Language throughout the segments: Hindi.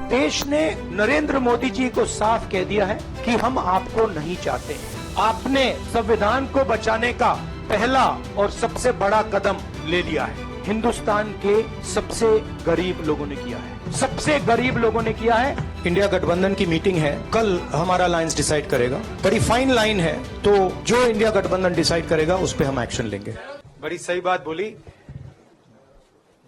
देश ने नरेंद्र मोदी जी को साफ कह दिया है कि हम आपको नहीं चाहते हैं। आपने संविधान को बचाने का पहला और सबसे बड़ा कदम ले लिया है। हिंदुस्तान के सबसे गरीब लोगों ने किया है, सबसे गरीब लोगों ने किया है। इंडिया गठबंधन की मीटिंग है, कल हमारा लाइंस डिसाइड करेगा। बड़ी फाइन लाइन है, तो जो इंडिया गठबंधन डिसाइड करेगा उस पर हम एक्शन लेंगे। बड़ी सही बात बोली,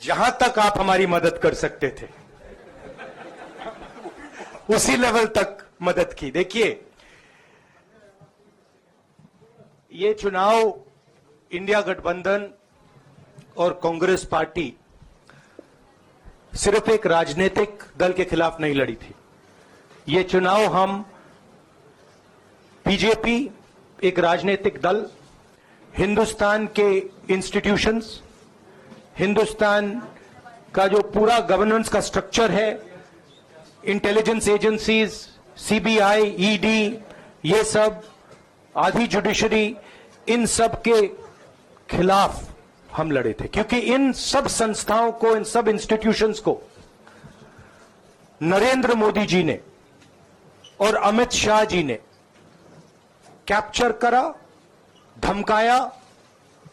जहां तक आप हमारी मदद कर सकते थे उसी लेवल तक मदद की। देखिए, ये चुनाव इंडिया गठबंधन और कांग्रेस पार्टी सिर्फ एक राजनीतिक दल के खिलाफ नहीं लड़ी थी। ये चुनाव हम बीजेपी, एक राजनीतिक दल, हिंदुस्तान के इंस्टीट्यूशंस, हिंदुस्तान का जो पूरा गवर्नेंस का स्ट्रक्चर है, इंटेलिजेंस एजेंसीज, सीबीआई, ईडी, ये सब, आधी जुडिशरी, इन सब के खिलाफ हम लड़े थे। क्योंकि इन सब संस्थाओं को, इन सब इंस्टीट्यूशंस को नरेंद्र मोदी जी ने और अमित शाह जी ने कैप्चर करा, धमकाया,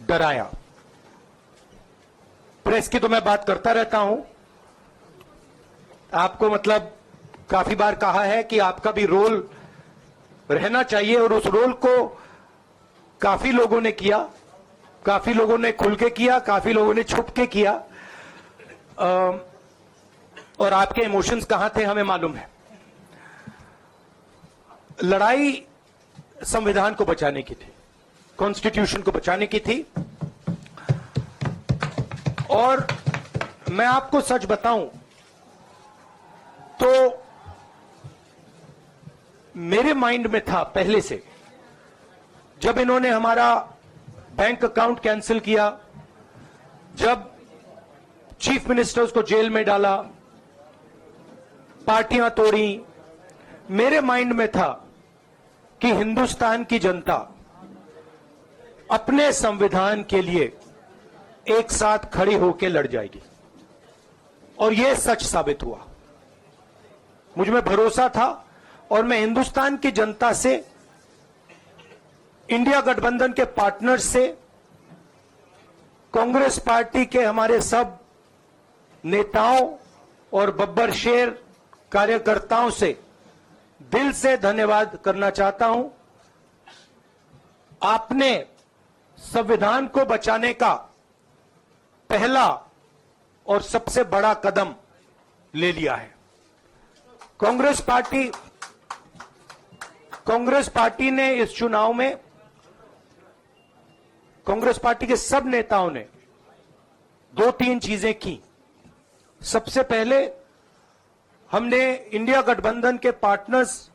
डराया। प्रेस की तो मैं बात करता रहता हूं, आपको मतलब काफी बार कहा है कि आपका भी रोल रहना चाहिए, और उस रोल को काफी लोगों ने किया, काफी लोगों ने खुल के किया, काफी लोगों ने छुप के किया, और आपके इमोशंस कहां थे हमें मालूम है। लड़ाई संविधान को बचाने की थी, कॉन्स्टिट्यूशन को बचाने की थी। और मैं आपको सच बताऊं तो मेरे माइंड में था पहले से, जब इन्होंने हमारा बैंक अकाउंट कैंसिल किया, जब चीफ मिनिस्टर्स को जेल में डाला, पार्टियां तोड़ी, मेरे माइंड में था कि हिंदुस्तान की जनता अपने संविधान के लिए एक साथ खड़ी होकर लड़ जाएगी। और यह सच साबित हुआ। मुझ में भरोसा था, और मैं हिंदुस्तान की जनता से, इंडिया गठबंधन के पार्टनर्स से, कांग्रेस पार्टी के हमारे सब नेताओं और बब्बर शेर कार्यकर्ताओं से दिल से धन्यवाद करना चाहता हूं। आपने संविधान को बचाने का पहला और सबसे बड़ा कदम ले लिया है। कांग्रेस पार्टी ने इस चुनाव में, कांग्रेस पार्टी के सब नेताओं ने 2-3 चीजें की। सबसे पहले हमने इंडिया गठबंधन के पार्टनर्स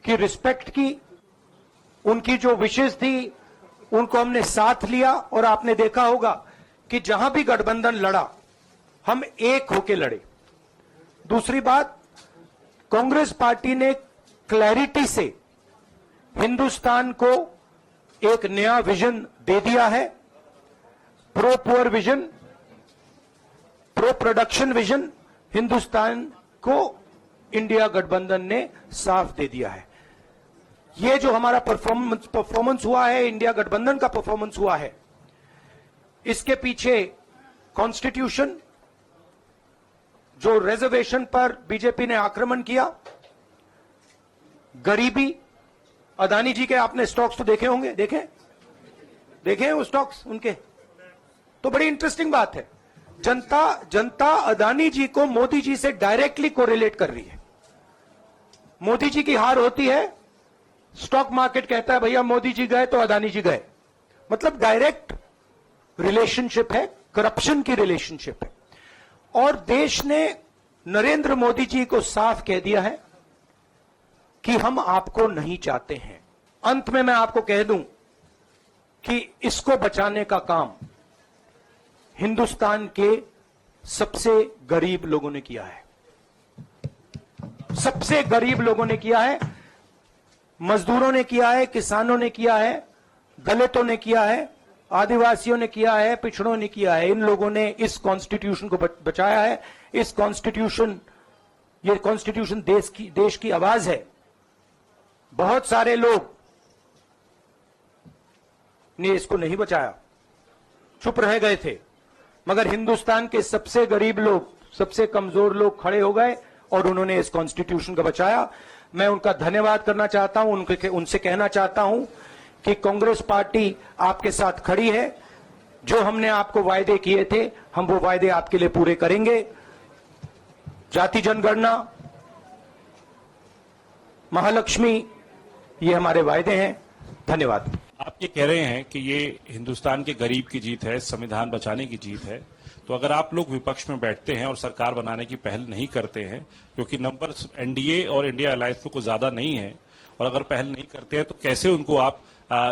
की रिस्पेक्ट की, उनकी जो विशेष थी उनको हमने साथ लिया, और आपने देखा होगा कि जहां भी गठबंधन लड़ा हम एक होकर लड़े। दूसरी बात, कांग्रेस पार्टी ने क्लैरिटी से हिंदुस्तान को एक नया विजन दे दिया है, pro poor vision, pro production vision. Hindustan को इंडिया गठबंधन ने साफ दे दिया है। ये जो हमारा परफॉर्मेंस हुआ है, इंडिया गठबंधन का परफॉर्मेंस हुआ है, इसके पीछे कॉन्स्टिट्यूशन, जो रिजर्वेशन पर बीजेपी ने आक्रमण किया, गरीबी, अदानी जी के आपने स्टॉक्स तो देखे होंगे, देखे हैं वो स्टॉक्स उनके, तो बड़ी इंटरेस्टिंग बात है। जनता अदानी जी को मोदी जी से डायरेक्टली कोरिलेट कर रही है। मोदी जी की हार होती है, स्टॉक मार्केट कहता है भैया मोदी जी गए तो अदानी जी गए, मतलब डायरेक्ट रिलेशनशिप है, करप्शन की रिलेशनशिप है। और देश ने नरेंद्र मोदी जी को साफ कह दिया है कि हम आपको नहीं चाहते हैं। अंत में मैं आपको कह दूं कि इसको बचाने का काम हिंदुस्तान के सबसे गरीब लोगों ने किया है, सबसे गरीब लोगों ने किया है। मजदूरों ने किया है, किसानों ने किया है, दलितों ने किया है, आदिवासियों ने किया है, पिछड़ों ने किया है। इन लोगों ने इस कॉन्स्टिट्यूशन को बचाया है। इस कॉन्स्टिट्यूशन ये कॉन्स्टिट्यूशन देश की आवाज है। बहुत सारे लोग ने इसको नहीं बचाया, चुप रह गए थे, मगर हिंदुस्तान के सबसे गरीब लोग, सबसे कमजोर लोग खड़े हो गए और उन्होंने इस कॉन्स्टिट्यूशन को बचाया। मैं उनका धन्यवाद करना चाहता हूं, उनसे कहना चाहता हूं कि कांग्रेस पार्टी आपके साथ खड़ी है। जो हमने आपको वायदे किए थे, हम वो वायदे आपके लिए पूरे करेंगे। जाति जनगणना, महालक्ष्मी, ये हमारे वायदे हैं। धन्यवाद। आप ये कह रहे हैं कि ये हिंदुस्तान के गरीब की जीत है, संविधान बचाने की जीत है, तो अगर आप लोग विपक्ष में बैठते हैं और सरकार बनाने की पहल नहीं करते हैं, क्योंकि नंबर एनडीए और इंडिया अलायंस में कुछ ज्यादा नहीं है, और अगर पहल नहीं करते हैं तो कैसे उनको आप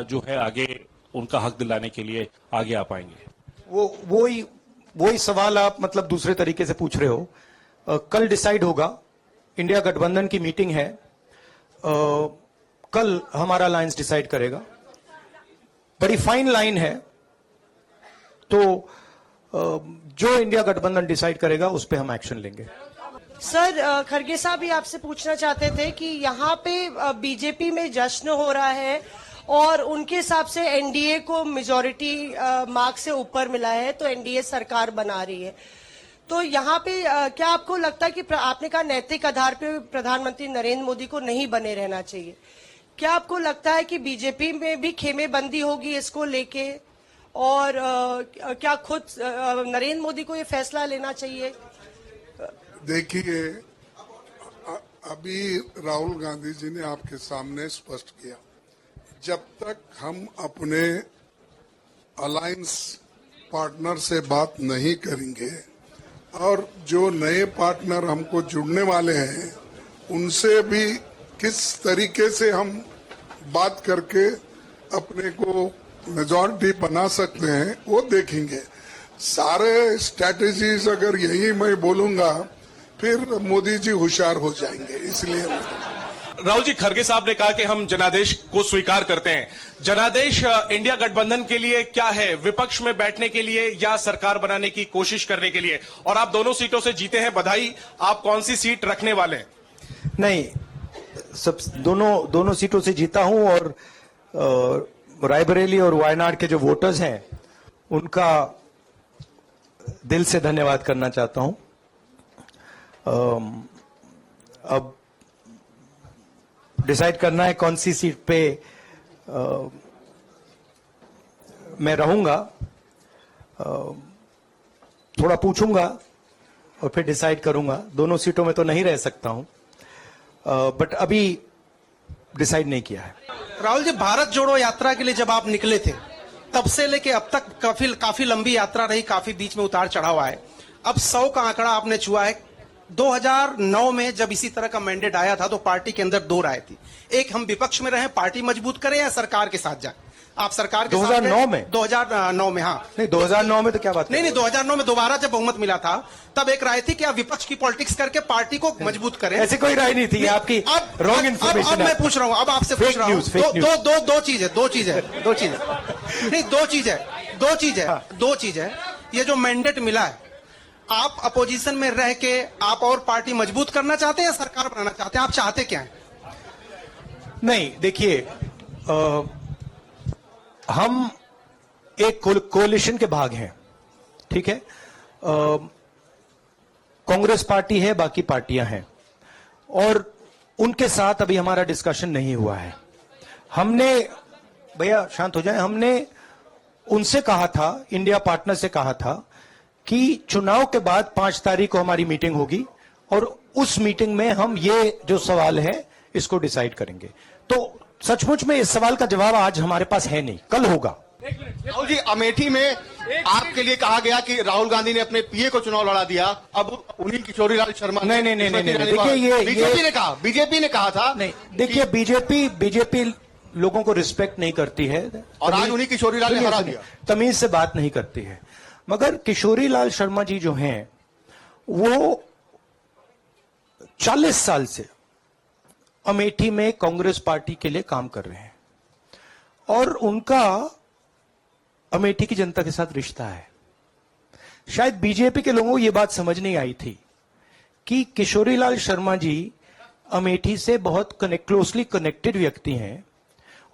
जो है आगे उनका हक दिलाने के लिए आगे आ पाएंगे? वही सवाल आप मतलब दूसरे तरीके से पूछ रहे हो। कल डिसाइड होगा, इंडिया गठबंधन की मीटिंग है, कल हमारा अलायंस डिसाइड करेगा। बड़ी फाइन लाइन है, तो जो इंडिया गठबंधन डिसाइड करेगा उस पर हम एक्शन लेंगे। सर, खरगे साहब ये आपसे पूछना चाहते थे कि यहाँ पे बीजेपी में जश्न हो रहा है और उनके हिसाब से एनडीए को मेजॉरिटी मार्क्स से ऊपर मिला है, तो एनडीए सरकार बना रही है। तो यहाँ पे क्या आपको लगता है कि आपने कहा नैतिक आधार पे प्रधानमंत्री नरेंद्र मोदी को नहीं बने रहना चाहिए, क्या आपको लगता है कि बीजेपी में भी खेमेबंदी होगी इसको लेके, और क्या खुद नरेंद्र मोदी को ये फैसला लेना चाहिए? देखिए, अभी राहुल गांधी जी ने आपके सामने स्पष्ट किया, जब तक हम अपने अलायंस पार्टनर से बात नहीं करेंगे और जो नए पार्टनर हमको जुड़ने वाले हैं उनसे भी किस तरीके से हम बात करके अपने को मेजॉरिटी बना सकते हैं वो देखेंगे। सारे स्ट्रैटेजीज अगर यही मैं बोलूंगा फिर मोदी जी होशियार हो जाएंगे। इसलिए राहुल जी, खरगे साहब ने कहा कि हम जनादेश को स्वीकार करते हैं। जनादेश इंडिया गठबंधन के लिए क्या है? विपक्ष में बैठने के लिए या सरकार बनाने की कोशिश करने के लिए? और आप दोनों सीटों से जीते हैं, बधाई। आप कौन सी सीट रखने वाले हैं? नहीं, सब दोनों सीटों से जीता हूं, और रायबरेली और वायनाड के जो वोटर्स हैं उनका दिल से धन्यवाद करना चाहता हूं। अब डिसाइड करना है कौन सी सीट पे मैं रहूंगा, थोड़ा पूछूंगा और फिर डिसाइड करूंगा। दोनों सीटों में तो नहीं रह सकता हूं, बट अभी डिसाइड नहीं किया है। राहुल जी, भारत जोड़ो यात्रा के लिए जब आप निकले थे तब से लेके अब तक काफी लंबी यात्रा रही, काफी बीच में उतार चढ़ाव आए। अब 100 का आंकड़ा आपने छुआ है। 2009 में जब इसी तरह का मैंडेट आया था तो पार्टी के अंदर दो राय थी, एक हम विपक्ष में रहें, पार्टी मजबूत करें, या सरकार के साथ जाए। आप सरकार के 2009 में 2009 में हाँ नहीं, 2009 में तो क्या बात नहीं 2009 में दोबारा जब बहुमत मिला था तब एक राय थी कि आप विपक्ष की पॉलिटिक्स करके पार्टी को मजबूत करें। ऐसी कोई राय नहीं थी, आपकी रॉन्ग इन्फॉर्मेशन। अब मैं पूछ रहा हूं, अब आपसे पूछ रहा हूं, दो चीज है। ये जो मैंडेट मिला है, आप अपोजिशन में रह के आप और पार्टी मजबूत करना चाहते हैं या सरकार बनाना चाहते हैं? आप चाहते क्या है? नहीं, देखिए, हम एक कोalition के भाग हैं, ठीक है। कांग्रेस पार्टी है, बाकी पार्टियां हैं, और उनके साथ अभी हमारा डिस्कशन नहीं हुआ है। हमने, भैया शांत हो जाए, हमने उनसे कहा था, इंडिया पार्टनर से कहा था कि चुनाव के बाद 5 तारीख को हमारी मीटिंग होगी और उस मीटिंग में हम ये जो सवाल है इसको डिसाइड करेंगे। तो सचमुच में इस सवाल का जवाब आज हमारे पास है नहीं, कल होगा। राहुल जी, अमेठी में आपके लिए कहा गया कि राहुल गांधी ने अपने पीए को चुनाव लड़ा दिया, अब उन्हीं किशोरीलाल शर्मा नहीं, देखिए, ये बीजेपी ने कहा था। नहीं, देखिए, बीजेपी लोगों को रिस्पेक्ट नहीं करती है, और आज उन्हीं किशोरीलाल ने हरा दिया। तमीज से बात नहीं करती है। मगर किशोरीलाल शर्मा जी जो हैं, वो 40 साल से अमेठी में कांग्रेस पार्टी के लिए काम कर रहे हैं और उनका अमेठी की जनता के साथ रिश्ता है। शायद बीजेपी के लोगों को यह बात समझ नहीं आई थी कि किशोरीलाल शर्मा जी अमेठी से बहुत क्लोजली कनेक्टेड व्यक्ति हैं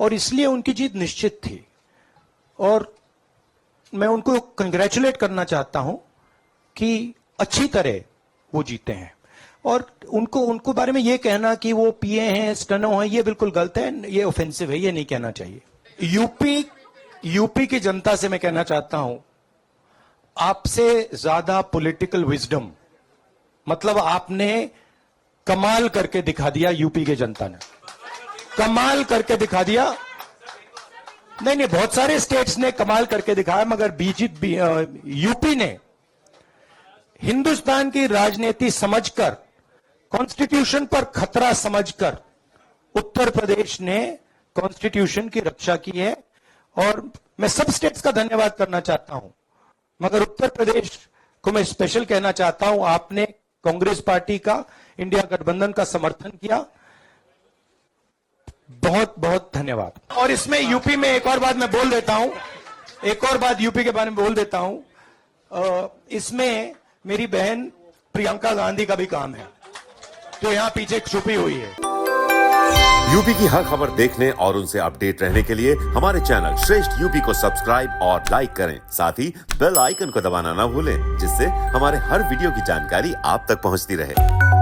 और इसलिए उनकी जीत निश्चित थी और मैं उनको कंग्रेचुलेट करना चाहता हूं कि अच्छी तरह वो जीते हैं। और उनको बारे में ये कहना कि वो पीए हैं, स्टनो हैं, ये बिल्कुल गलत है, ये ऑफेंसिव है, ये नहीं कहना चाहिए। यूपी की जनता से मैं कहना चाहता हूं, आपसे ज्यादा पॉलिटिकल विजडम, मतलब आपने कमाल करके दिखा दिया। यूपी की जनता ने कमाल करके दिखा दिया। नहीं, बहुत सारे स्टेट्स ने कमाल करके दिखाया, मगर बीजेपी यूपी ने हिंदुस्तान की राजनीति समझकर, कॉन्स्टिट्यूशन पर खतरा समझकर उत्तर प्रदेश ने कॉन्स्टिट्यूशन की रक्षा की है। और मैं सब स्टेट्स का धन्यवाद करना चाहता हूं, मगर उत्तर प्रदेश को मैं स्पेशल कहना चाहता हूं, आपने कांग्रेस पार्टी का, इंडिया गठबंधन का समर्थन किया। बहुत बहुत धन्यवाद। और इसमें यूपी में एक और बात मैं बोल देता हूं, एक और बात यूपी के बारे में बोल देता हूं, इसमें मेरी बहन प्रियंका गांधी का भी काम है, जो यहां पीछे छुपी हुई है। यूपी की हर खबर देखने और उनसे अपडेट रहने के लिए हमारे चैनल श्रेष्ठ यूपी को सब्सक्राइब और लाइक करें। साथ ही बेल आइकन को दबाना ना भूलें, जिससे हमारे हर वीडियो की जानकारी आप तक पहुंचती रहे।